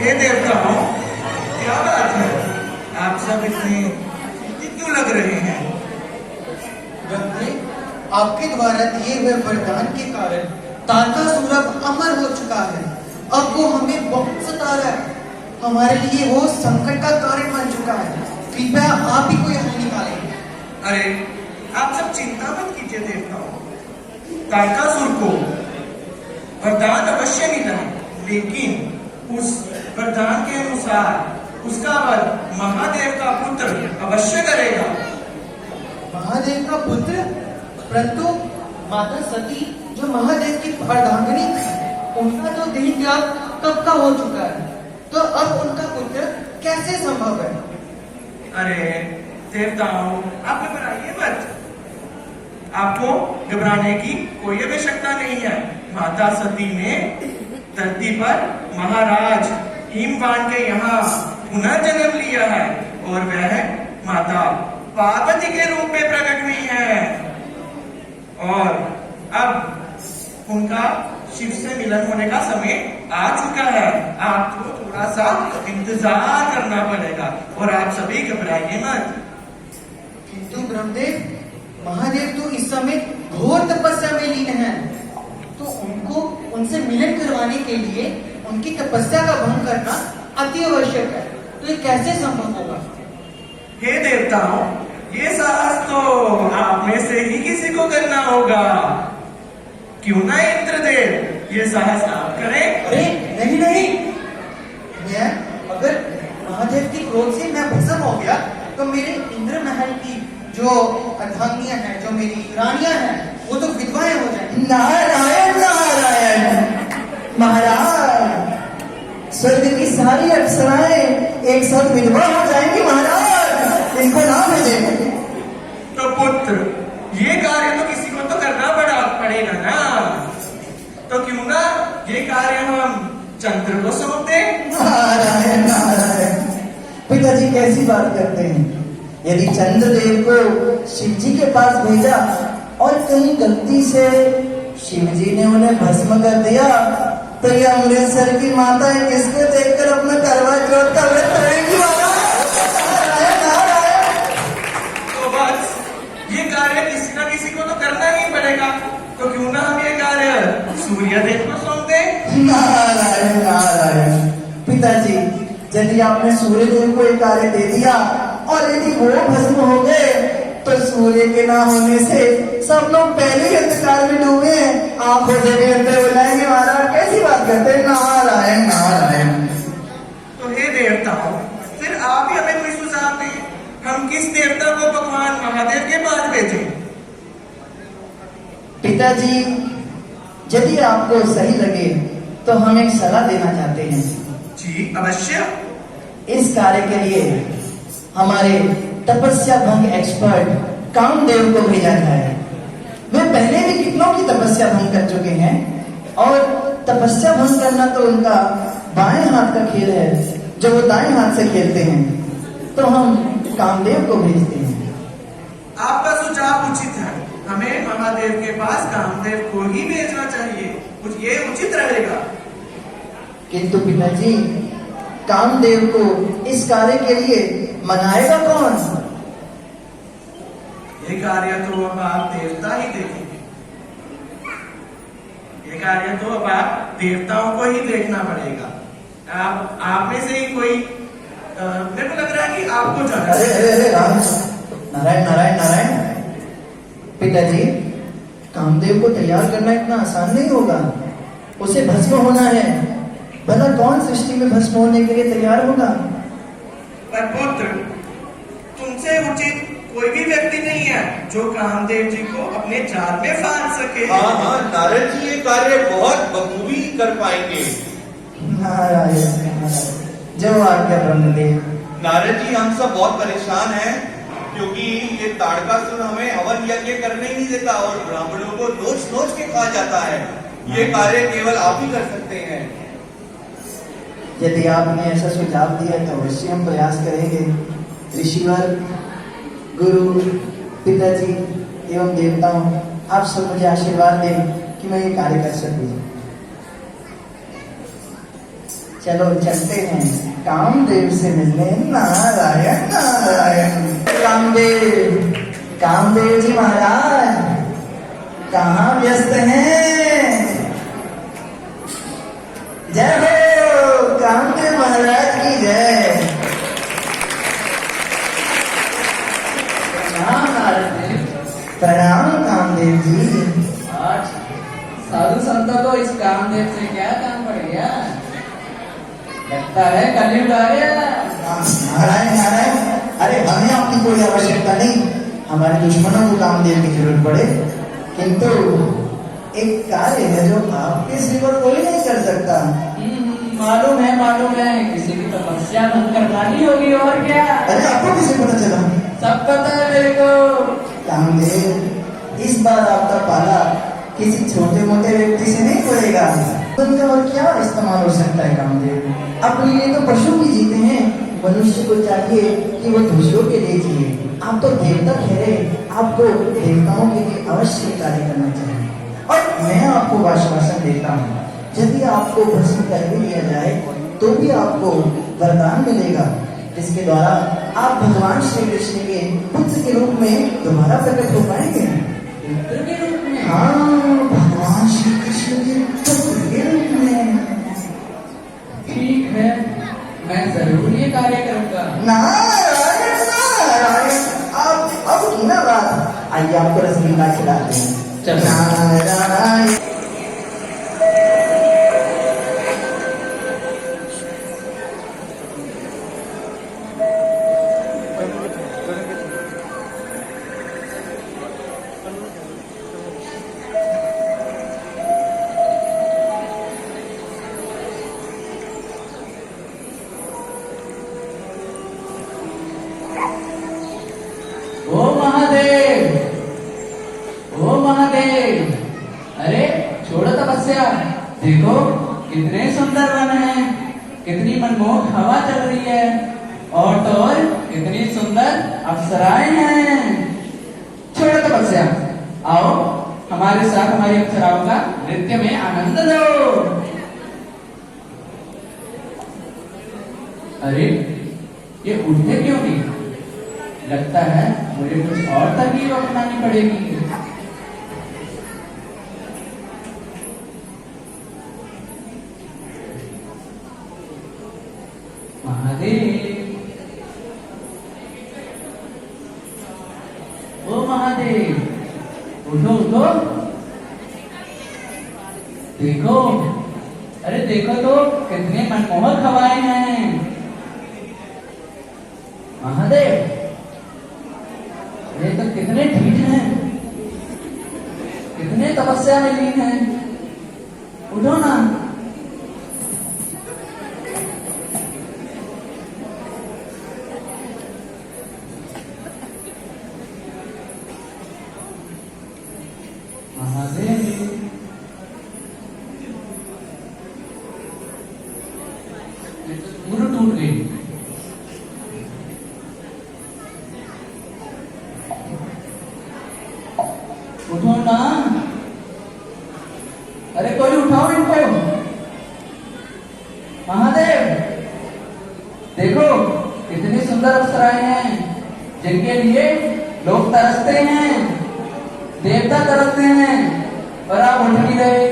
हे देवताओं, क्या बात है? आप सब इतने चिंतित क्यों लग रहे हैं? ब्रह्मदेव, आपके द्वारा दिए हुए वरदान के कारण तारकासुर अब अमर हो चुका है। अब वो हमें बहुत सता रहा है। हमारे लिए वो संकट का कारण बन चुका है। कृपया आप ही कोई हल निकालें। अरे, आप सब चिंता मत कीजिए देवताओं। तारकासुर को वरदान अवश्य मिला है, लेकिन उस वरदान के अनुसार उसका वध महादेव का पुत्र अवश्य करेगा। महादेव का पुत्र? परंतु माता सती जो महादेव की अर्धांगिनी थी, उनका तो देह त्याग कब का हो चुका है, तो अब उनका पुत्र कैसे संभव है? अरे देवताओं, आप घबराइए मत। आपको घबराने की कोई आवश्यकता नहीं है। माता सती ने धरती पर महाराज हिमवान के यहाँ पुनर्जन्म लिया है और वह माता पार्वती के रूप में प्रकट हुई है और अब उनका शिव से मिलन होने का समय आ चुका है। आपको थोड़ा सा इंतजार करना पड़ेगा और आप सभी घबराइए मत। किंतु ब्रह्मदेव, महादेव तो इस समय घोर तपस्या में लीन हैं, तो उनको उनसे मिलन करवाने के लिए उनकी तपस्या का भंग करना अति आवश्यक है। तो ये कैसे संभव होगा? हे देवताओं, ये साहस तो आप में से ही किसी को करना होगा। क्यों ना इंद्रदेव ये साहस आप करें? अरे नहीं नहीं, मैं अगर महादेव की क्रोध से मैं भस्म हो गया तो मेरे इंद्र महल की जो अर्धांगिनियां हैं, जो मेरी रानियां हैं, वो तो विधवाएं हो जाएंगी। नारायण नारायण महाराज, स्वर्ग की सारी अप्सराएं एक साथ विधवा हो जाएंगी महाराज, इनको ना भेजेंगे। तो पुत्र, ये कार्य तो किसी को तो करना पड़ेगा ना, तो क्यों ना ये कार्य हम चंद्र को सौंप दें? नारायण नारायण, पिताजी कैसी बात करते हैं? यदि चंद्रदेव को शिव जी के पास भेजा और कहीं गलती से शिव जी ने उन्हें भस्म कर दिया, तो ये अमृतसर की माताएं किसको देखकर अपना करवा चौथ का व्रत करेंगी? तो बस ये कार्य किसी ना किसी को तो करना ही पड़ेगा, तो क्यों ना हम ये कार्य सूर्यदेव को सौंप दें? नारायण नारायण, पिताजी यदि आपने सूर्यदेव को एक कार्य दे दिया और यदि वो भस्म हो गए, तो सूर्य के ना होने से सब लोग पहले ही अंधकार में डूबे हैं, आंखों से भी अंदर बुलाएंगे महाराज। कैसी बात करते हैं? नारायण नारायण। तो हे देवताओं, फिर आप ही हमें कोई सुझाव दें, हम किस देवता को भगवान महादेव के पास भेजें? पिताजी, यदि आपको सही लगे तो हम एक सलाह देना चाहते हैं। जी अवश्य। इस कार्य के लिए हमारे तपस्या भंग एक्सपर्ट कामदेव को भेजा जाए। वे पहले भी कितनों की तपस्या भंग कर चुके हैं और तपस्या भंग करना तो उनका बाएं हाथ का खेल है, जो वो दाएं हाथ से खेलते हैं। तो हम कामदेव को भेजते हैं। आपका सुझाव उचित है। हमें महादेव के पास कामदेव को ही भेजना चाहिए, कुछ ये उचित रहेगा। किंतु पिताजी, कामदेव को इस कार्य के लिए मनाएगा कौन? ये कार्य तो अब आप देवता ही देखेंगे। ये कार्य तो अब आप देवताओं को ही देखना पड़ेगा। आप में से ही कोई मेरे को लग रहा है कि आपको जाना। अरे नारायण नारायण नारायण, पिताजी कामदेव को तैयार करना इतना आसान नहीं होगा। उसे भस्म होना है। भला कौन सृष्टि में भस्म होने के लिए तैयार होगा? पर पुत्र, तुमसे उचित कोई भी व्यक्ति नहीं है जो कामदेव जी को अपने जाल में फांद सके। हाँ हाँ, नारद जी ये कार्य बहुत बखूबी कर पाएंगे। नारायण नारायण, जय आज्ञा ब्रह्मदेव। नारद जी, हम सब बहुत परेशान हैं क्योंकि ये ताड़कासुर हमें हवन यज्ञ करने ही नहीं देता और ब्राह्मणों को नोच नोच के खा जाता है। ये कार्य केवल आप ही कर सकते हैं। यदि आपने ऐसा सुझाव दिया तो अवश्य हम प्रयास करेंगे। ऋषिवर, गुरु, पिताजी एवं देवताओं, आप सब मुझे आशीर्वाद दें कि मैं ये कार्य कर सकूं। चलो चलते हैं कामदेव से मिलने। नारायण नारायण। कामदेव, कामदेव जी महाराज कहाँ व्यस्त हैं? जय हो कामदेव महाराज की जय। प्रणाम नारद देव। प्रणाम कामदेव जी। आज साधु संतों को इस कामदेव से क्या काम पड़ गया? लगता है कलयुग आ गया। नारायण नारायण। अरे हमें आपकी कोई आवश्यकता नहीं, हमारे दुश्मनों को कामदेव की जरूरत पड़े, किंतु एक कार्य है जो आपके सिवा कोई नहीं कर सकता। मालूम है किसी की तपस्या भंग करवानी होगी और क्या। अरे आपको किसे पता चला? सब पता है मेरे को। कामदेव, इस बार आपका पाला किसी छोटे मोटे व्यक्ति से नहीं पड़ेगा। उनका और क्या इस्तेमाल हो सकता है कामदेव? अपने लिए तो पशु भी जीते हैं, मनुष्य को चाहिए कि वो दूसरों के लिए जिए। आप तो देवता ठहरे, आपको देवताओं के लिए अवश्य कार्य करना चाहिए। और मैं आपको आश्वासन देता हूँ, यदि आपको भस्म कर भी लिया जाए तो भी आपको वरदान मिलेगा, जिसके द्वारा आप भगवान श्री कृष्ण के पुत्र के रूप में दोबारा प्रकट हो पाएंगे। पुत्र के रूप में? हाँ, भगवान श्री कृष्ण के पुत्र के रूप में। ठीक है, मैं जरूर ये कार्य करूंगा। नारायण नारायण। आप अब की ना बात, आइए आपको रसगुल्ला खिलाते हैं। चलो। नारायण। ओ महादेव, ओ महादेव, अरे छोड़ो तपस्या। देखो कितने सुंदर वन है, कितनी मनमोहक हवा चल रही है, और तो और कितनी सुंदर अप्सराएं हैं। छोड़ो तपस्या, आओ हमारे साथ हमारी अप्सराओं का नृत्य में आनंद लो। अरे ये उठते क्यों नहीं? लगता है मुझे कुछ और तरकीब अपनानी पड़ेगी। महादेव, ओ महादेव, उठो उठो। देखो, अरे देखो तो कितने मनमोहक हवाएं हैं। महादेव, ये तो कितने ढीठ हैं, कितने तपस्या में लीन हैं। उठो ना। महादेव, ये तो पूरा टूट गई। उठो ना, अरे कोई उठाओ इनको। महादेव, देखो कितनी सुंदर अप्सराएं हैं, जिनके लिए लोग तरसते हैं, देवता तरसते हैं, और आप उठ नहीं रहे।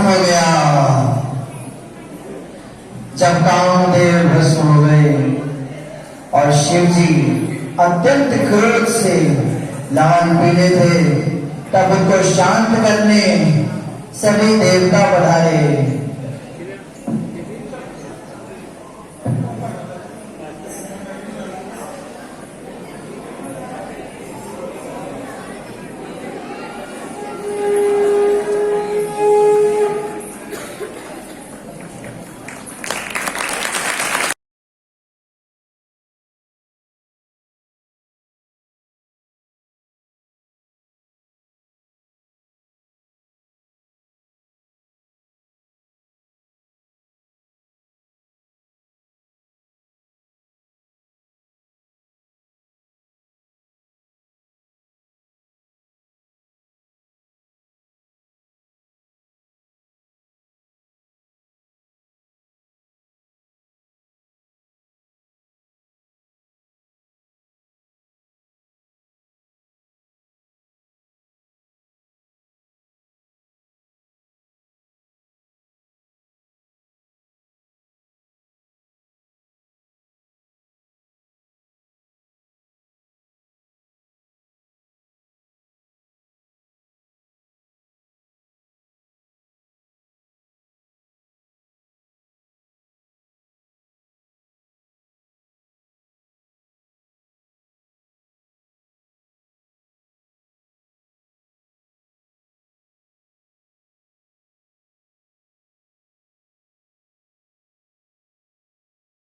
हो गया। जब कामदेव भस्म हो गए और शिव जी अत्यंत क्रोध से लाल पीले थे, तब उनको शांत करने सभी देवता पधारे।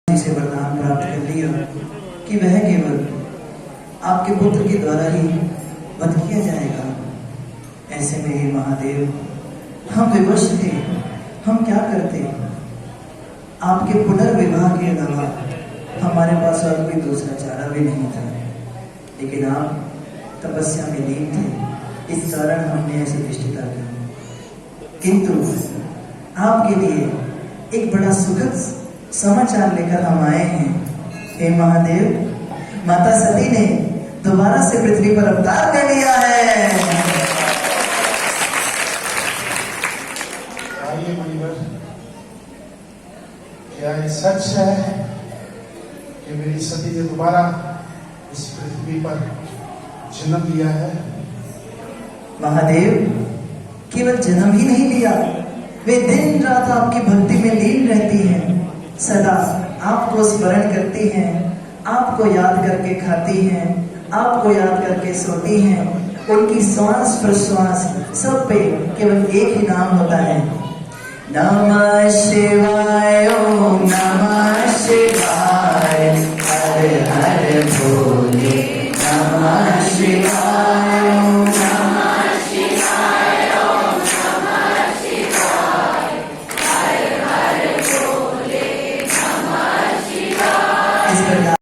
से वरदान प्राप्त कर लिया कि वह केवल आपके पुत्र के द्वारा ही वध किया जाएगा। ऐसे में हे महादेव, हम विवश थे, हम क्या करते? आपके पुनर्विवाह के अलावा हमारे पास और कोई दूसरा चारा भी नहीं था, लेकिन आप तपस्या में लीन थे, इस कारण हमने ऐसी निष्ठता की। किंतु आपके लिए एक बड़ा सुखद समाचार लेकर हम आए हैं। हे महादेव, माता सती ने दोबारा से पृथ्वी पर अवतार ले लिया है। आइए मुनिवर, क्या ये सच है कि मेरी सती ने दोबारा इस पृथ्वी पर जन्म लिया है? महादेव, केवल जन्म ही नहीं लिया, वे दिन रात आपकी भक्ति में लीन रहती हैं, सदा आपको स्मरण करती हैं, आपको याद करके खाती हैं, आपको याद करके सोती हैं। उनकी श्वास प्रश्वास सब पे केवल एक ही नाम होता है, नमः शिवाय, ओम नमः शिवाय, हर हर भोले नमः शिवाय, ओम नमः शिवाय, ओम नमः शिवाय, हर हर भोले नमः शिवाय। इस प्रकार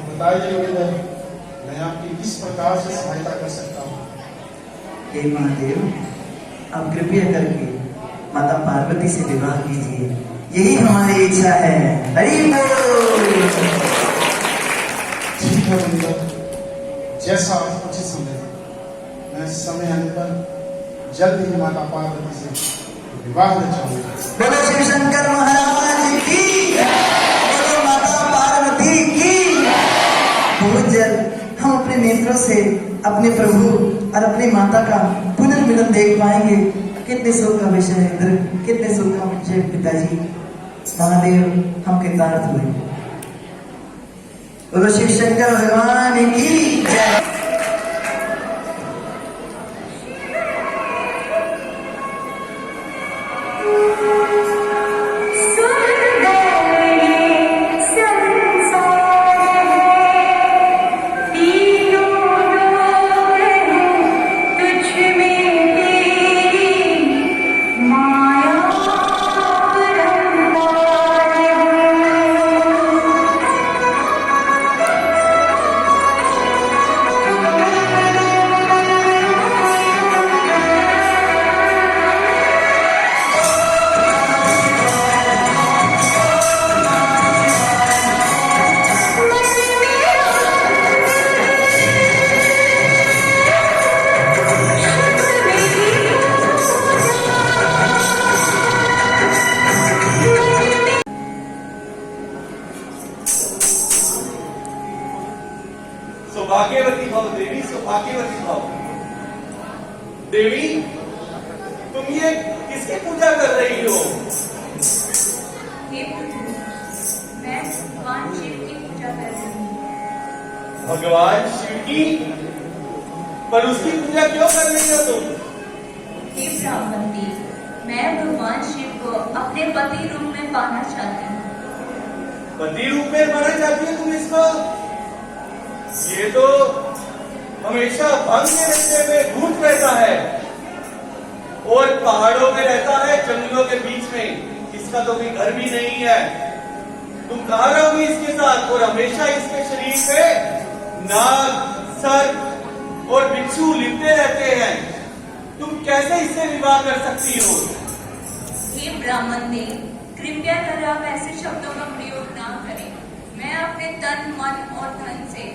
बताइए मुनिवर, मैं आपकी किस प्रकार से सहायता कर सकता हूँ? हे महादेव, आप कृपया करके माता पार्वती से विवाह कीजिए, यही हमारी इच्छा है। हरि बोल। ठीक है मुनिवर, जैसा आप उचित समझे, मैं समय आने पर जल्द ही माता पार्वती से विवाह ले जाऊंगा। बोलो शिव शंकर महाराज की, बोलो माता पार्वती की। बहुत जल्द हम अपने नेत्रों से अपने प्रभु और अपनी माता का पुनर्मिलन देख पाएंगे। कितने सुख का विषय है इधर, कितने सुख का विषय पिताजी। महादेव, हम कृतार्थ हुए। बोलो शिव शंकर भगवान की जय। देवी, तुम ये किसकी पूजा कर रही हो? हे प्रभु, मैं भगवान शिव की पूजा कर रही हूँ। भगवान शिव की? पर उसकी पूजा क्यों कर रही हो तुम? हे ब्राह्मण देव, मैं भगवान शिव को अपने पति रूप में पाना चाहती हूँ। पति रूप में पाना चाहती हो तुम इसको? ये तो हमेशा भंग के नशे में धूत रहता है और पहाड़ों में रहता है, जंगलों के बीच में। इसका तो कोई घर भी नहीं है। तुम कहाँ रहोगी इसके साथ? और हमेशा इसके शरीर पे नाग, सर्प और बिच्छू लिपटे रहते हैं। तुम कैसे इससे विवाह कर सकती हो? हे ब्राह्मण देव, कृपया कर आप ऐसे शब्दों का प्रयोग ना करें। मैं अपने तन, मन और धन से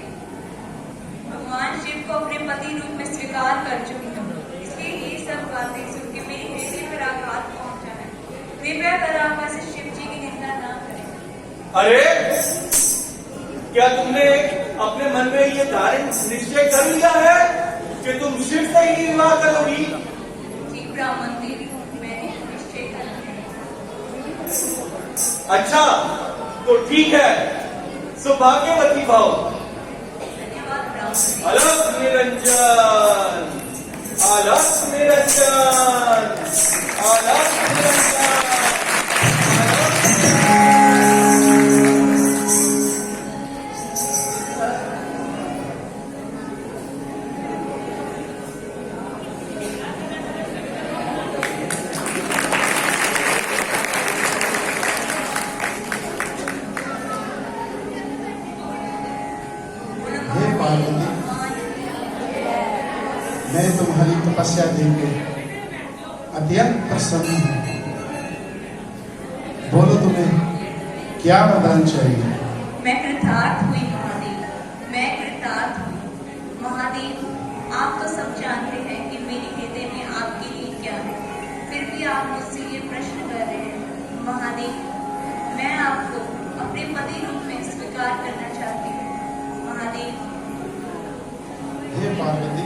भगवान शिव को अपने पति रूप में स्वीकार कर चुकी हूँ। इसलिए ये सब बातें सुन के मेरे हृदय पर आघात पहुंचा है। कृपया कर आप ऐसे शिव जी की निंदा ना करें। अरे, क्या तुमने अपने मन में ये धारण निश्चय कर लिया है कि तुम शिव से ही विवाह करोगी? जी ब्राह्मण देव, मैंने निश्चय कर लिया। अच्छा, तो ठीक है। सौभाग्यवती भव। धन्यवाद ब्राह्मण देव। अलख निरंजन, अलख निरंजन, अलख निरंजन, अलख हे पार्वती, मैं तुम्हारी तपस्या देख के अत्यंत प्रसन्न हूँ। बोलो, तुम्हें क्या वरदान चाहिए? मैं कृतार्थ हुई महादेव, मैं कृतार्थ हुई। महादेव, आप तो सब जानते हैं कि मेरे हृदय में आपके लिए क्या है, फिर भी आप मुझसे ये प्रश्न कर रहे हैं। महादेव, मैं आपको अपने पति रूप में स्वीकार करना चाहती हूँ। महादेव, हे पार्वती,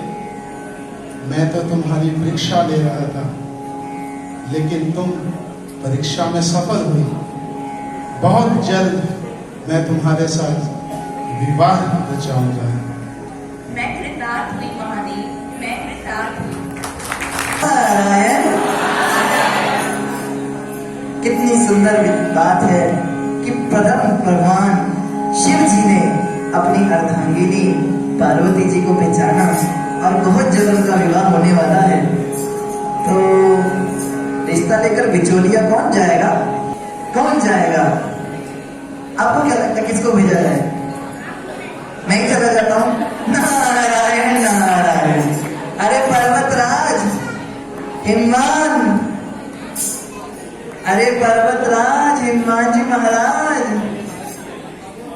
मैं तो तुम्हारी परीक्षा ले रहा था, लेकिन तुम परीक्षा में सफल हुई। बहुत जल्द मैं तुम्हारे साथ विवाह रचाऊंगा। मैं कृतार्थ हुई महादेव, मैं कृतार्थ हुई। नारायण, कितनी सुंदर बात है कि प्रथम भगवान शिव जी ने अपनी अर्धांगिनी पार्वती जी को पहचाना और बहुत जल्द उनका विवाह होने वाला है। तो रिश्ता लेकर बिचौलिया कौन जाएगा? कौन जाएगा? आपको क्या लगता है किसको भेजा जाए? मैं ही चला जाता हूँ। नारायण नारायण। अरे पर्वतराज, हिमवान, अरे पर्वतराज, हिमवान जी महाराज,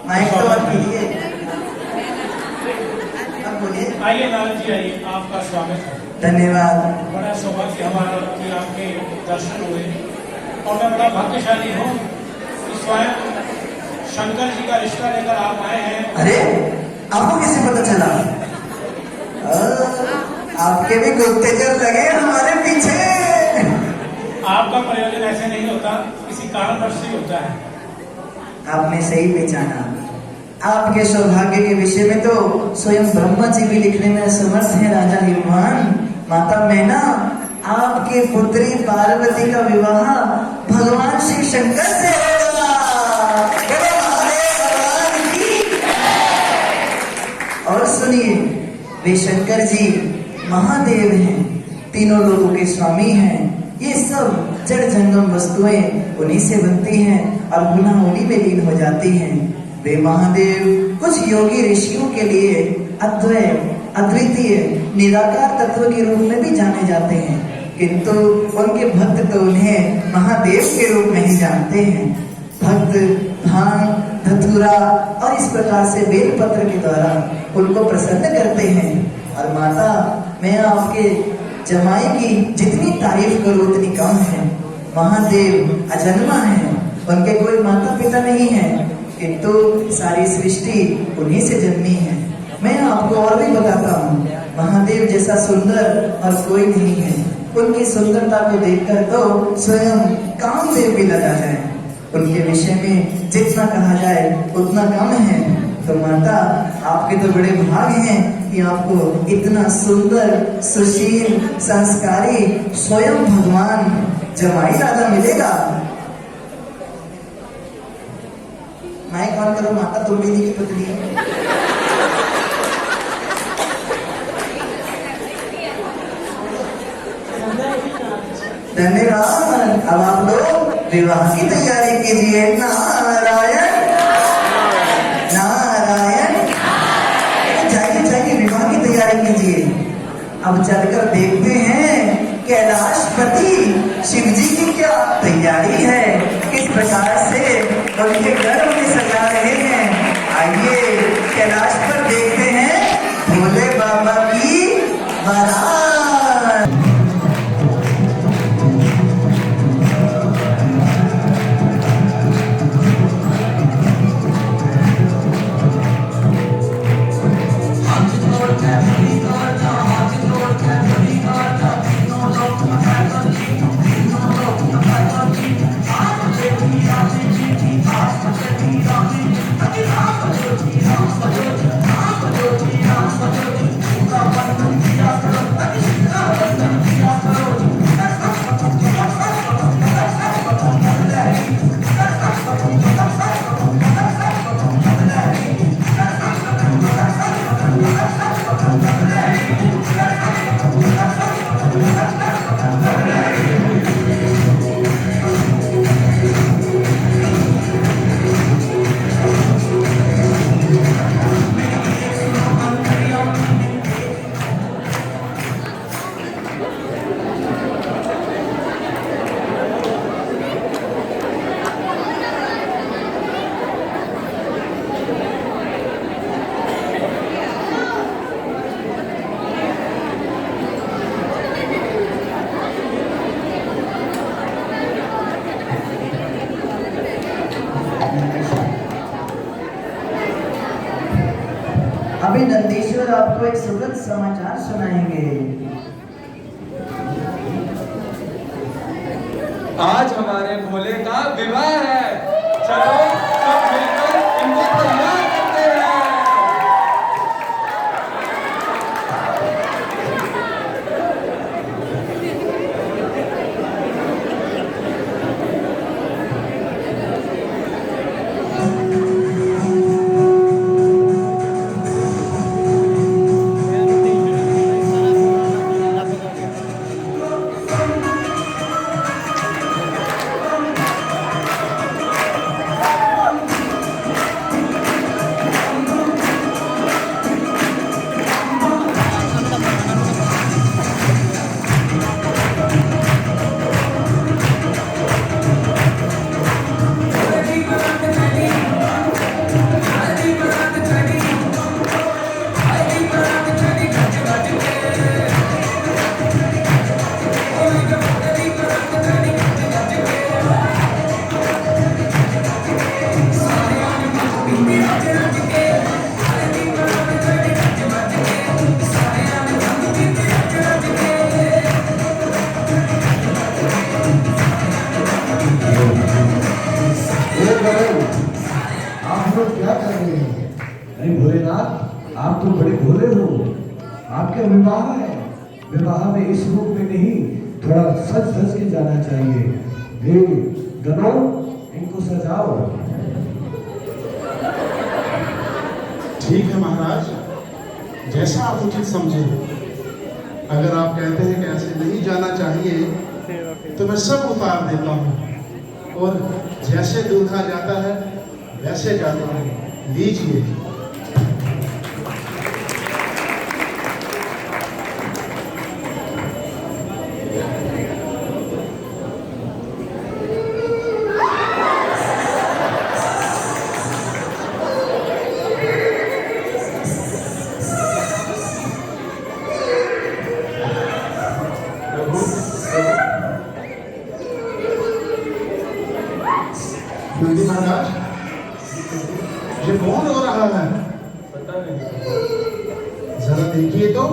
माइक तो बंद कीजिए। अब बोलिए। आइए नारद जी, आइए, आपका स्वागत है। धन्यवाद। बड़ा सौभाग्य हमारा कि आपके दर्शन हुए और मैं बड़ा भाग्यशाली हूँ कि स्वयं शंकर जी का रिश्ता लेकर आप आए हैं। अरे, आपको कैसे पता चला? आपके भी गुप्तचर लगे हमारे पीछे। आपका प्रयोजन ऐसे नहीं होता, किसी कारणवश से होता है। आपने सही पहचाना। आपके सौभाग्य के विषय में तो स्वयं ब्रह्मा जी भी लिखने में समर्थ है। राजा हिमवान, माता मैना, आपके पुत्री पार्वती का विवाह भगवान शिव शंकर से होगा। बोलो महादेव भगवान की। और सुनिए, वे शंकर जी महादेव हैं, तीनों लोगों के स्वामी हैं। ये सब जड़ जंगम वस्तुएं उन्हीं से बनती हैं और पुनः उन्हीं में लीन हो जाती हैं। वे महादेव कुछ योगी ऋषियों के लिए अद्वैय, अद्वितीय, निराकार तत्व के रूप में भी जाने जाते हैं, किंतु उनके भक्त तो उन्हें महादेव के रूप में ही जानते हैं। भक्त भांग, धतूरा और इस प्रकार से बेलपत्र के द्वारा उनको प्रसन्न करते हैं। और माता, मैं आपके जमाई की जितनी तारीफ करूं उतनी कम है। महादेव अजन्मा है, उनके कोई माता पिता नहीं है, किंतु सारी सृष्टि उन्हीं से जन्मी है। मैं आपको और भी बताता हूँ, महादेव जैसा सुंदर और कोई नहीं है। उनकी सुंदरता को देखकर तो स्वयं कामदेव भी लगा है। उनके विषय में जितना कहा जाए उतना कम है। तो माता, आपके तो बड़े भाग हैं कि आपको इतना सुंदर, सुशील, संस्कारी स्वयं भगवान जमाई राजा मिलेगा। माइक ऑन करो माता, तुम भी की पत्नी है। धन्यवाद। अब आप लोग विवाह की तैयारी कीजिए। नारायण नारायण। जाइए जाइए, विवाह की तैयारी कीजिए। अब चलकर देखते हैं कैलाशपति शिव जी की क्या तैयारी है, किस प्रकार से उनके गर्भ में सजा रहे हैं। आइए कैलाश पर देखते हैं भोले बाबा की बारात। अभी नंदीश्वर आपको एक सुखद समाचार सुनाएंगे। आज हमारे भोले का विवाह है। चलो सब मिलकर इनको तैयार करते हैं। आप लोग क्या कर रहे हैं? अरे भोलेनाथ, आप तो बड़े भोले हो। आपके विवाह है। विवाह में इस रूप में नहीं, थोड़ा सज धज के जाना चाहिए। गनो, इनको सजाओ। ठीक है महाराज, जैसा आप उचित समझे। अगर आप कहते हैं कि ऐसे नहीं जाना चाहिए तो मैं सब उतार देता हूँ और जैसे दूल्हा जाता है वैसे जाता हूँ। लीजिए। नंदी महाराज, ये कौन हो रहा है? पता नहीं। जरा देखिए तो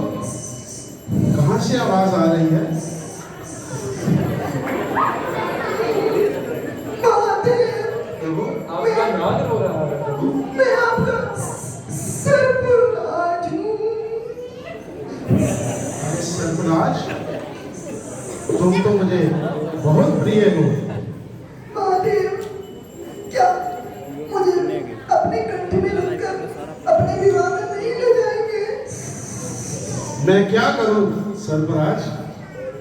कहां से आवाज आ रही है। प्रभु आपका नाद रो रहा है प्रभु। मैं आपका सर्पराज हूँ। अरे सर्पराज, तुम तो मुझे बहुत प्रिय हो। महादेव, क्या मुझे अपने कंठ में रखकर अपने विवाह में नहीं ले जाएंगे? मैं क्या करूं सर्पराज,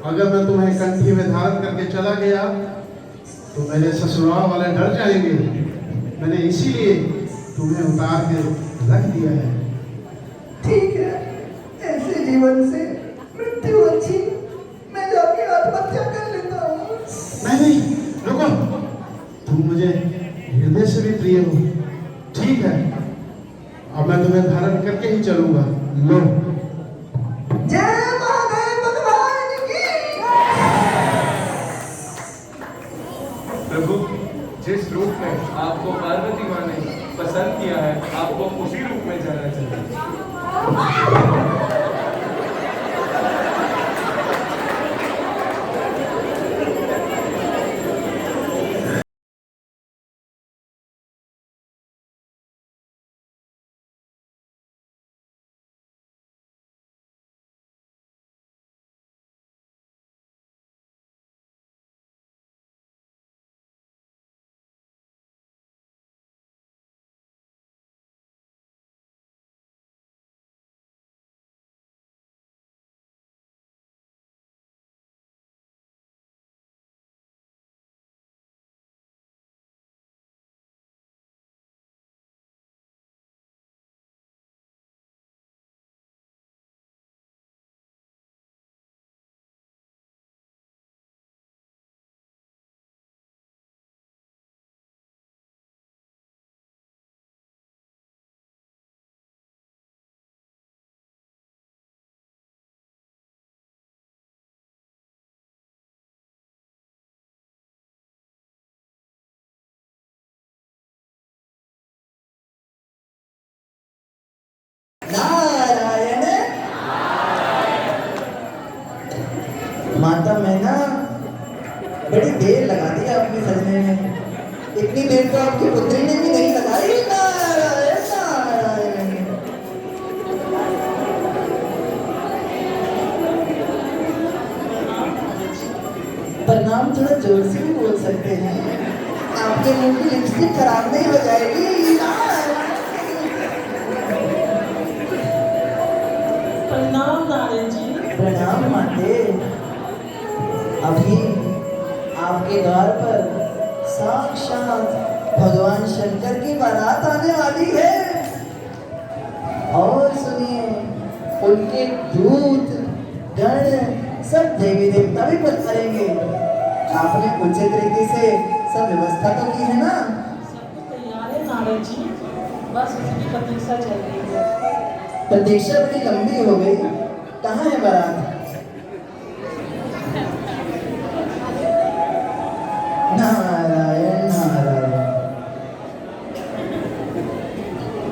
अगर मैं तुम्हें कंठी में धारण करके चला गया तो मेरे ससुराल वाले डर जाएंगे। मैंने इसीलिए तुम्हें उतार के रख दिया है। ठीक है, ऐसे जीवन से मृत्यु अच्छी। मैं जाके आत्महत्या कर लेता हूँ। नहीं, रुको, तुम मुझे हृदय से भी प्रिय हो। ठीक है, अब मैं तुम्हें धारण करके ही चलूंगा। लो। जय महादेव भगवान की। प्रभु, जिस रूप में आपको पार्वती माँ ने पसंद किया है, आपको उसी रूप में जाना चाहिए। नारायण। माता, मैं ना बड़ी देर लगा दी आपके सजने में। इतनी देर तो आपकी पुत्री ने भी नहीं लगाई। नारायण नारायण। प्रणाम थोड़ा जोर से भी बोल सकते हैं, आपके मुंह की लिपस्टिक खराब नहीं हो जाएगी। प्रणाम नारायण जी। प्रणाम माते। अभी आपके द्वार पर साक्षात भगवान शंकर की बारात आने वाली है। और सुनिए, उनके दूत गण सब देवी देवता भी पधारेंगे। आपने उचित तरीके से सब व्यवस्था तो की है ना? तैयार है नारायण जी, बस उसकी प्रतीक्षा चल रही है। प्रतीक्षा बड़ी लंबी हो गई। कहाँ है बारात? नारायण नारायण।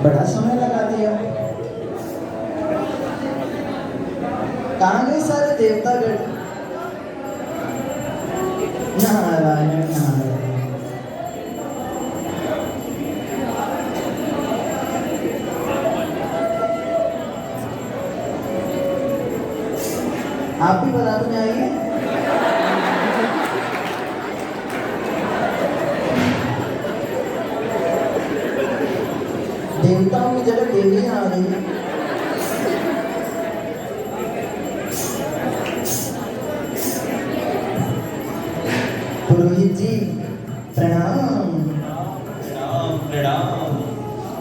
बड़ा समय लगा दिया। कहाँ गए सारे देवतागण? नारायण नारायण। आप भी बारात में आइए। देवताओं की जगह देवियां आ रही हैं। पुरोहित जी प्रणाम। प्रणाम प्रणाम।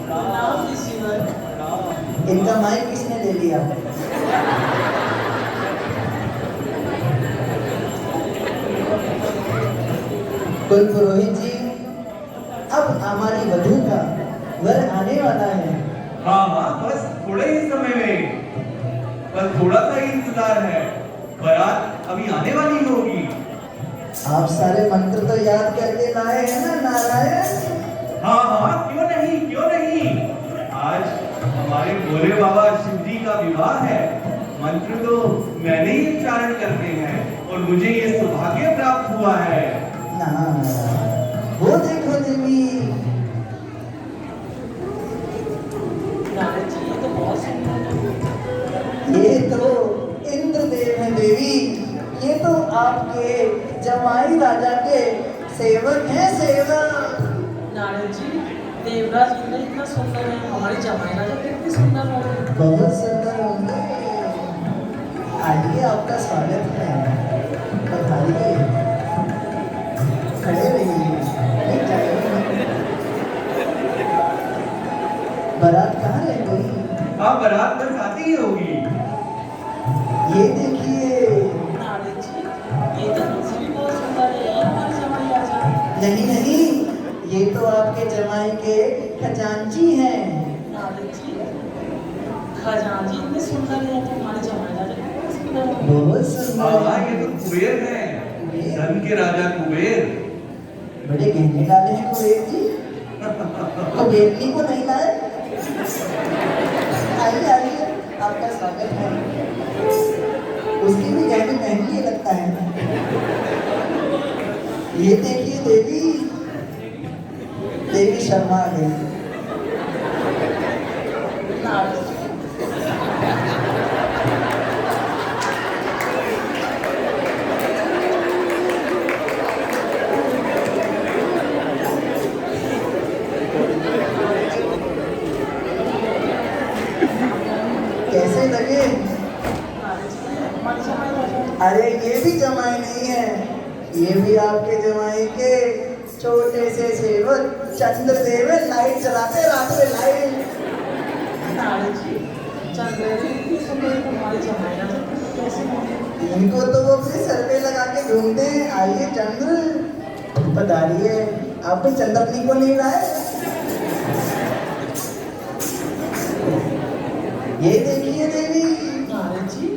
प्रणाम ऋषिवर। इनका माइक किसने ले लिया? कुल पुरोहित जी, अब हमारी वधू का वर आने वाला है। हाँ हाँ, बस थोड़े ही समय में, बस थोड़ा सा ही इंतजार है। बारात अभी आने वाली होगी। आप सारे मंत्र तो याद करके लाए हैं ना नारायण? हाँ हाँ, क्यों नहीं क्यों नहीं। आज हमारे भोले बाबा शिव जी का विवाह है। मंत्र तो मैंने ही उच्चारण करते हैं और मुझे ये सौभाग्य प्राप्त हुआ है। वो देखो देवी, नारद जी ये तो बहुत सुंदर है। ये तो इंद्रदेव हैं देवी। ये तो आपके जमाई राजा के सेवक हैं, सेवक। नारद जी देवराज इंद्र इतना सुंदर है, हमारी जमाई राजा कितनी सुंदर होंगे। बहुत सुंदर होंगे। आइए, आपका स्वागत है। पधारिए, खड़े रहिए, नहीं जाइए। बारात कहाँ रह गई? हाँ, बारात बस आती ही होगी। ये देखिए। नारद जी ये तो मुझसे भी बहुत सुंदर है, ये हमारी जमाई राजा। नहीं नहीं, ये तो आपके जमाई के खजांची हैं। नारद जी खजांची इतने सुंदर है तो हमारी जमाई राजा कितनी सुंदर है। बहुत सुंदर। हाँ, ये तो कुबेर है, धन के राजा कुबेर। बड़े गहने डाले हैं कुबेर जी। कुबेरनी को नहीं लाए? आइए आइए, आपका स्वागत है। उसकी भी गहने महंगी लगता है। ये देखिए देवी, देवी शर्मा आ गई। नारद जी कैसे लगे? नारद जी हमारी जमाई राजा। अरे ये भी जमाई नहीं है, ये भी आपके जमाई के छोटे से सेवक चंद्रदेव है। लाइट चलाते रात में लाइट। नारद जी चंद्रदेव इतनी सुंदर है तो हमारी जमाई राजा कैसे होंगे। इनको तो वो अपने सर पे लगा के घूमते हैं। आइए चंद्र, पधारिए। आप भी चंद्रनी को नहीं लाए? ये देखिए देवी। नारद जी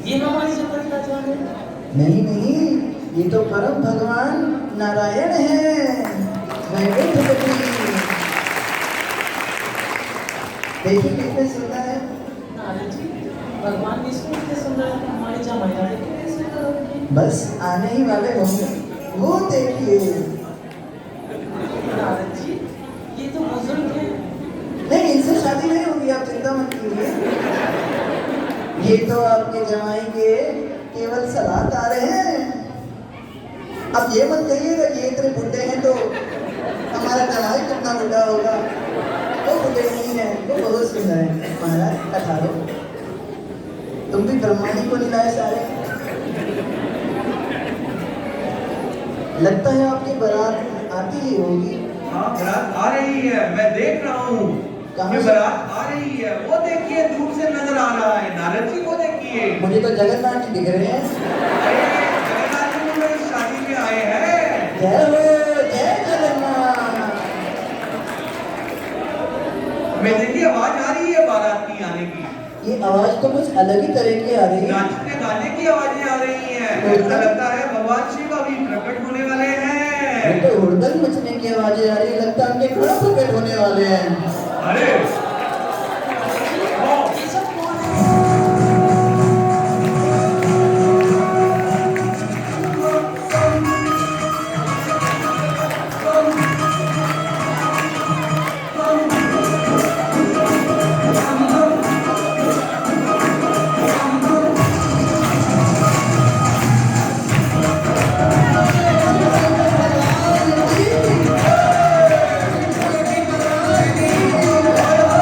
ये हमारी जमाई राजा है। नहीं नहीं, ये तो परम भगवान नारायण हैं, वैकुंठपति। देखिए कितने सुंदर है। नारद जी भगवान विष्णु इतने सुंदर है तो हमारी जमाई राजा कितनी सुंदर होगी। बस आने ही वाले होंगे। वो देखिए। नारद जी ये तो बुजुर्ग है। नहीं, इनसे शादी नहीं होगी, आप चिंता मत कीजिए। ये तो आपके जमाई के केवल सलाहकार हैं। अब ये मत कहिएगा ये इतने बुढ़े हैं तो हमारा जमाई कितना बुढ़ा होगा। वो बुढ़े नहीं है, वो बहुत सुंदर है। महाराज अठारो, तुम भी ब्रह्माणी को नहीं लाए सारे? लगता है आपकी बारात आती ही होगी। हाँ, बारात आ रही है, मैं देख रहा हूँ। कहाँ ये से? बारात आ रही है, वो देखिए दूर से नजर आ रहा है। नारद जी को देखिए। मुझे तो जगन्नाथ जी दिख रहे हैं। अरे, जगन्नाथ जी तो मेरी शादी में आए हैं। जय हो, जय जगन्नाथ। मैं देखिए आवाज आ रही है बारात की आने की। ये आवाज तो कुछ अलग ही तरह की आ रही है। नाचने गाने की आवाजें आ रही हैं। ऐसा लगता है भगवान शिव अभी प्रकट होने वाले हैं। ये तो हुड़दंग मचने की आवाजें आ रही है। लगता है उनके घोड़ा प्रकट होने वाले हैं। अरे ये सब कौन है। जय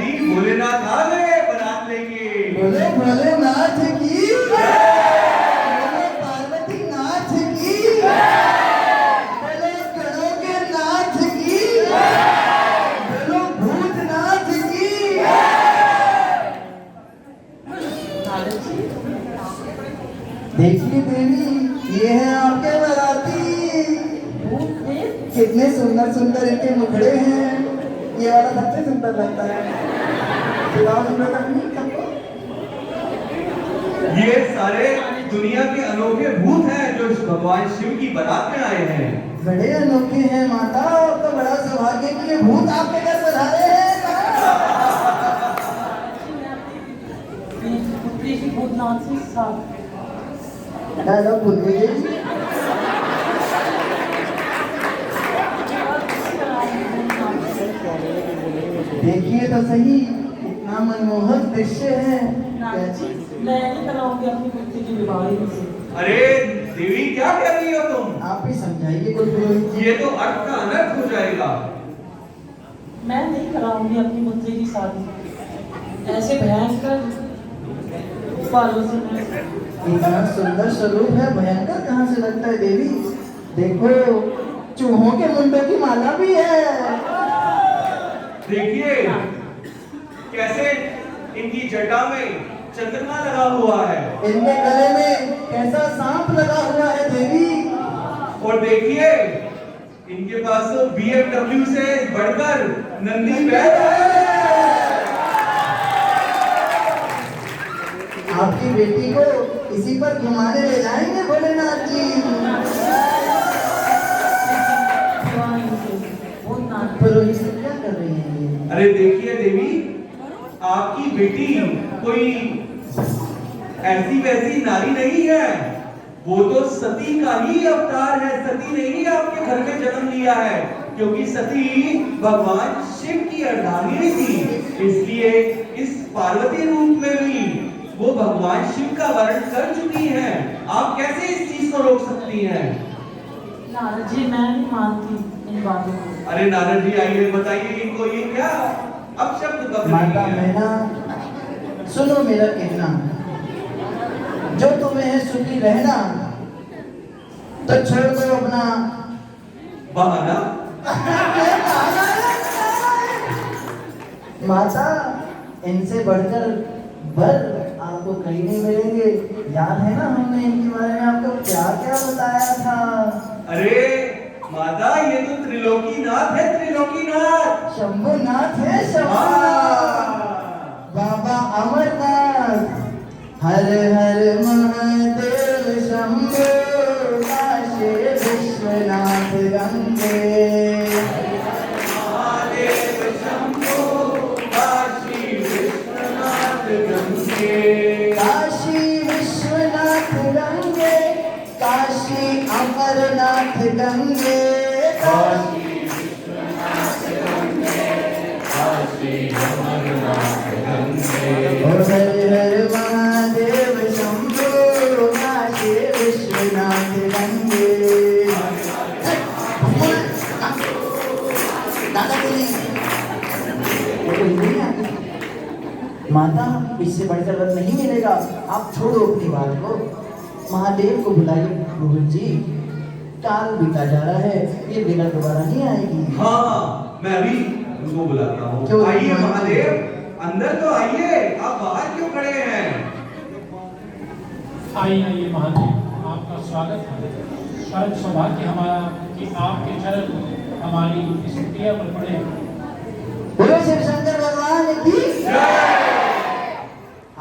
जी भोलेनाथ आ गए बारात लेके। बोले भोलेनाथ की, बोले पार्वती नाथ की, बोले गणों के नाथ की, बोलो भूतनाथ की। नारद जी, देखिए देवी, ये है आपके बाराती। कितने सुंदर सुंदर इनके मुखड़े हैं। ये वाला सबसे सुंदर लगता है। खिलाओ सुंदर नहीं सबको। ये सारे दुनिया के अनोखे भूत हैं जो भगवान शिव की बारात में आए हैं। बड़े अनोखे हैं माता, आपका बड़ा सौभाग्य कि ये भूत आपके घर पधारे हैं। पुत्री की भूतनाथ से साथ डायलॉग भूल गए। देखिए तो सही, इतना मनमोहक दृश्य है। नारद जी, मैं नहीं कराऊंगी अपनी पुत्री की विवाह से। अरे देवी क्या कह रही हो तुम? आप ही समझाइए कुछ पुरोहित। ये तो अर्थ का अनर्थ हो जाएगा। मैं नहीं कराऊंगी अपनी पुत्री की शादी ऐसे भयंकर उपायों से। इतना सुंदर स्वरूप है, भयंकर कहाँ से लगता है देवी? देखो, चूहों के मुंडों की माला भी है। देखिए कैसे इनकी जटा में चंद्रमा लगा हुआ है। इनके गले में कैसा सांप लगा हुआ है देवी। और देखिए इनके पास तो BMW से बढ़कर नंदी बैल है। आपकी बेटी को इसी पर घुमाने ले जाएंगे भोलेनाथ जी। पुरोहित क्या कर रही है ये? अरे देखिए देवी, आपकी बेटी कोई ऐसी वैसी नारी नहीं है। वो तो सती का ही अवतार है। सती ने ही आपके घर में जन्म लिया है, क्योंकि सती भगवान शिव की अर्धांगिनी थी। इसलिए इस पार्वती रूप में भी वो भगवान शिव का वर्ण कर चुकी हैं। आप कैसे इस चीज को रोक सकती हैं? नारद जी, मैं नहीं मानती इन बातों को। अरे नारद जी आइए, बताइए इनको ये क्या अब शब्द कब माता मैना, सुनो मेरा कहना। जो तुम्हें है सुखी रहना, तो छोड़ दो अपना बहाना। माता, इनसे बढ़कर वर आपको कहीं नहीं मिलेंगे। याद है ना हमने इनके बारे में आपको क्या क्या बताया था? अरे माता, ये तो त्रिलोकीनाथ है। त्रिलोकीनाथ शंभुनाथ है। शंभुनाथ, बाबा अमरनाथ। हर हर महादेव शंभो, काशी विश्वनाथ गंगे। महादेव शंभो, काशी विश्वनाथ गंगे। काशी विश्वनाथ गंगे, काशी अमरनाथ गंगे। काशी विश्वनाथ गंगे, काशी अमरनाथ गंगे। हर हर महादेव शंभो, काशी विश्वनाथ गंगे। माता, इससे बढ़कर वर नहीं मिलेगा। आप छोड़ो अपनी बात को, महादेव को बुलाइए। प्रभु जी, काल बीता जा रहा है, ये बेला दोबारा नहीं आएगी। हाँ, मैं अभी उनको बुलाता हूँ। क्यों? आइए महादेव, अंदर तो आइए। आप बाहर क्यों खड़े हैं? आइए महादेव, आपका स्वागत है। परम सौभाग्य हमारा कि आपके चरण हमारी इस क्रिया पर पड़े। बोलो शिव शंकर भगवान की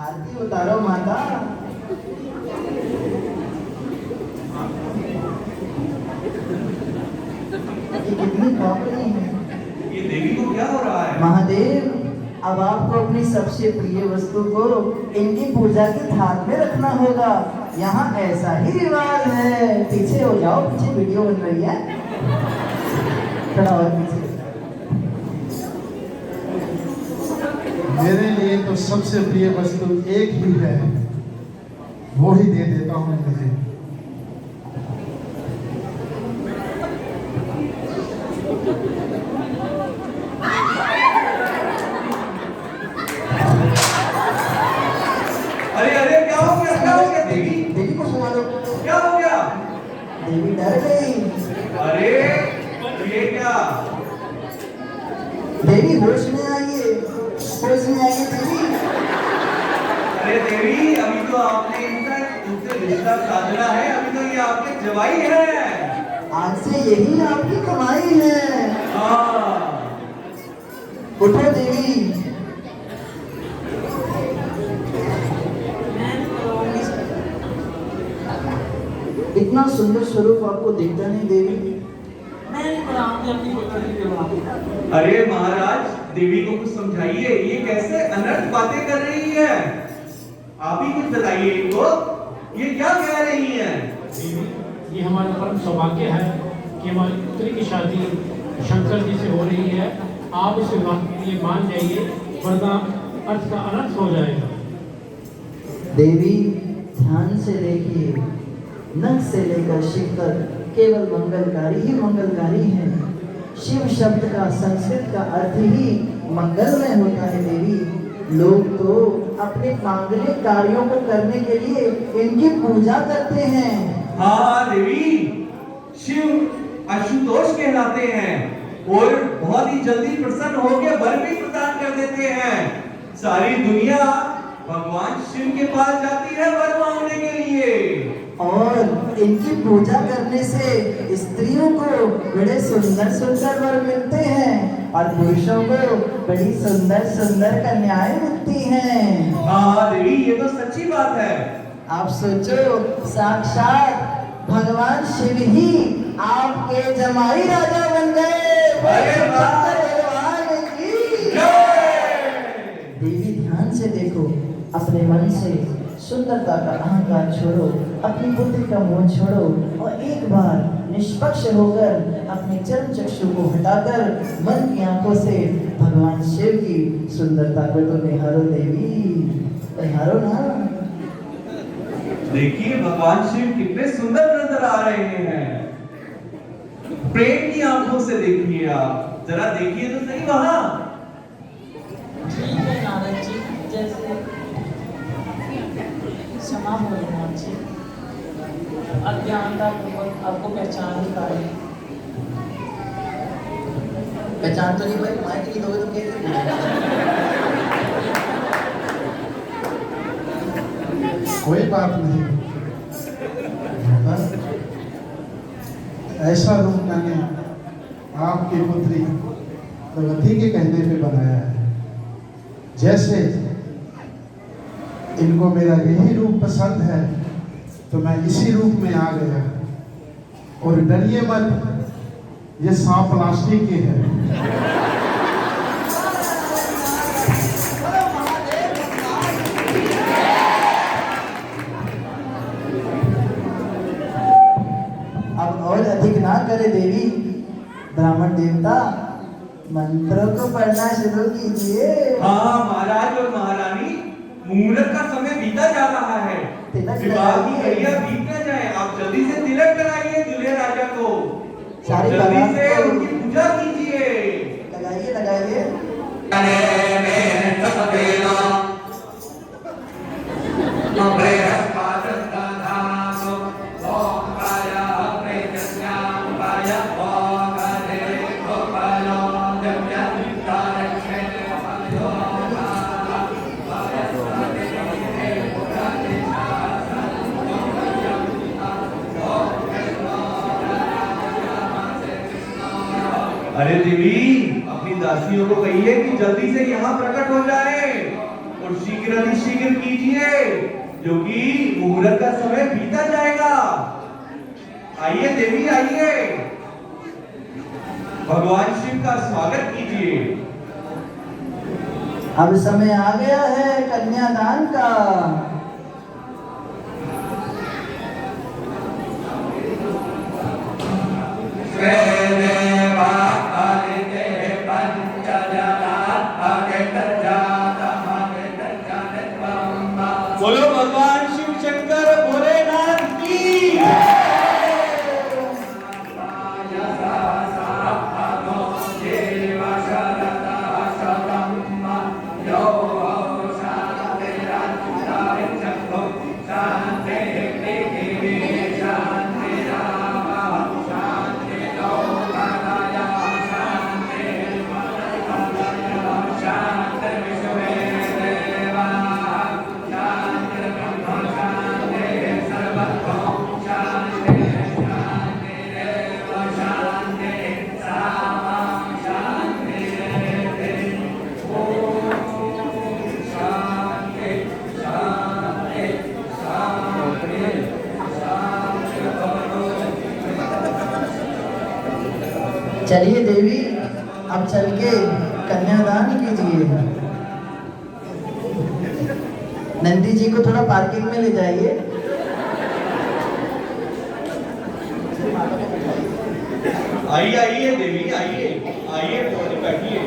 आरती उतारो माता। ये कितनी पापड़ी है। ये देवी को क्या हो रहा है? महादेव, अब आपको अपनी सबसे प्रिय वस्तु को इनकी पूजा की थाल में रखना होगा। यहाँ ऐसा ही रिवाज है। पीछे हो जाओ, पीछे वीडियो बन रही है। थोड़ा और पीछे। मेरे लिए तो सबसे प्रिय वस्तु एक ही है, वो ही दे देता हूँ मुझे। देवी डर गई। अरे ये क्या? देवी होश में आइए, होश में आइए देवी। अरे देवी, अभी तो आपने इनका तुमसे रिश्ता साधना है, अभी तो ये आपके जवाई है। आज से यही आपकी कमाई है। हाँ। उठो देवी। इतना सुंदर स्वरूप आपको दिखता नहीं देवी। अरे महाराज, देवी को कुछ समझाइए, ये कैसे अनर्थ बातें कर रही है? आप ही कुछ बताइए इनको, ये क्या कह रही है? देवी, ये हमारा परम सौभाग्य है कि हमारी पुत्री की शादी शंकर जी से हो रही है। आप इसे ये मान जाइए, वरना अर्थ का अनर्थ हो जाएगा। देवी ध्यान से देखिए, नख से लेकर शिव तक केवल मंगलकारी ही मंगलकारी है। शिव शब्द का संस्कृत का अर्थ ही मंगलमय होता है देवी। लोग तो अपने मांगलिक कार्यों को करने के लिए इनकी पूजा करते हैं। हाँ देवी, शिव आशुतोष कहलाते हैं और बहुत ही जल्दी प्रसन्न होकर वर भी प्रदान कर देते हैं। सारी दुनिया भगवान शिव के पास जाती है वर मांगने के लिए। और इनकी पूजा करने से स्त्रियों को बड़े सुंदर सुंदर वर मिलते हैं और पुरुषों को बड़ी सुंदर सुंदर कन्याएं मिलती हैं। हाँ देवी, ये तो सच्ची बात है। आप सोचो, साक्षात भगवान शिव ही आपके जमाई राजा बन गए। भगवान की देवी ध्यान से देखो, अपने मन से सुंदरता का अहंकार छोड़ो, अपनी पुत्री का मोह छोड़ो और एक बार निष्पक्ष होकर अपने चरण चक्षु को हटाकर मन की आंखों से भगवान शिव की सुंदरता को तो निहारो देवी, निहारो ना। देखिए भगवान शिव कितने सुंदर नजर आ रहे हैं। प्रेम की आंखों से देखिए, आप जरा देखिए तो सही वहां। ठीक है नारद जी, जैसे क्षमा हो नारद जी, अज्ञानता पूर्वक आपको पहचान नहीं पाए। पहचान तो नहीं पाई, माइक नहीं दोगे तो कैसे? कोई बात नहीं, ऐसा रूप मैंने आपकी पुत्री प्रगति के कहने पे बनाया है। जैसे इनको मेरा यही रूप पसंद है तो मैं इसी रूप में आ गया। और डरिए मत, ये सांप प्लास्टिक के है। अब और अधिक ना करे देवी, ब्राह्मण देवता मंत्रों को पढ़ना शुरू कीजिए। हाँ महाराज और महारानी, मुहूर्त का समय बीता जा रहा है, विवाह की घड़ियां बीत न जाए। आप जल्दी से तिलक कराइए दूल्हे राजा को, जल्दी से उनकी पूजा कीजिए। लगाइए लगाइए। अरे देवी, अपनी दासियों को कहिए कि जल्दी से यहाँ प्रकट हो जाए और शीघ्र कीजिए, क्योंकि मुहूर्त का समय बीता जाएगा। आइए देवी, आइए, भगवान शिव का स्वागत कीजिए। अब समय आ गया है कन्यादान का। बोलो भगवान शिव शंकर भोलेनाथ की। चलिए देवी, अब चल के कन्यादान कीजिए। नंदी जी को थोड़ा पार्किंग में ले जाइए। आइए आइए देवी, आइए आइए, थोड़ी बैठिए।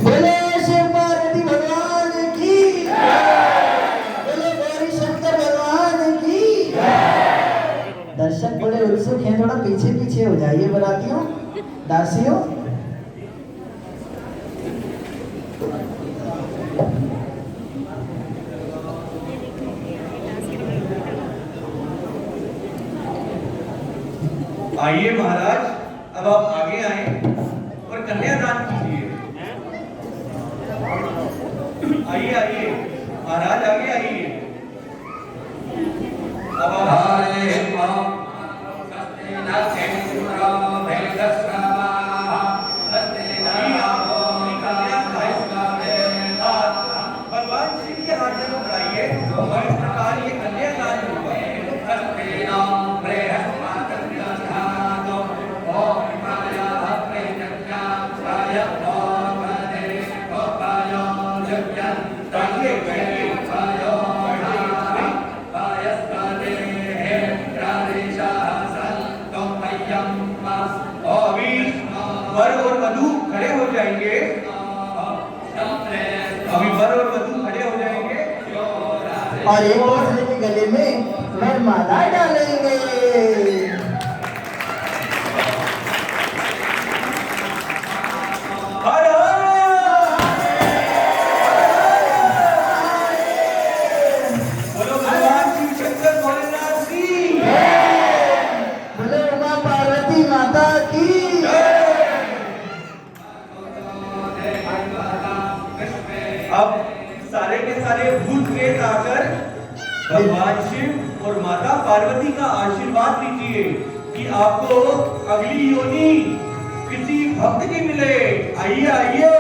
बोले शिव पार्वती भगवान की, बोले गौरी शंकर भगवान की। दर्शक बड़े उत्सुक हैं, थोड़ा पीछे पीछे हो जाइए बरातियों, दासियों। आइए महाराज, अब आप आगे आए और कन्यादान कीजिए। आइए आइए महाराज, आगे आइए। अब आप भगवान शिव के हाथ में पकड़ाइए और इस प्रकार ये कन्यादान होगा। वर और वधू खड़े हो जाएंगे। अभी वर और वधू खड़े हो जाएंगे और एक दूसरे के गले में वरमाला डालेंगे। बोलो भगवान शिव शंकर भोलेनाथ की, बोले उमा पार्वती माता की। अब सारे के सारे भूत प्रेत आकर भगवान शिव और माता पार्वती का आशीर्वाद लीजिए कि आपको अगली योनि किसी भक्त की मिले। आइए आइए।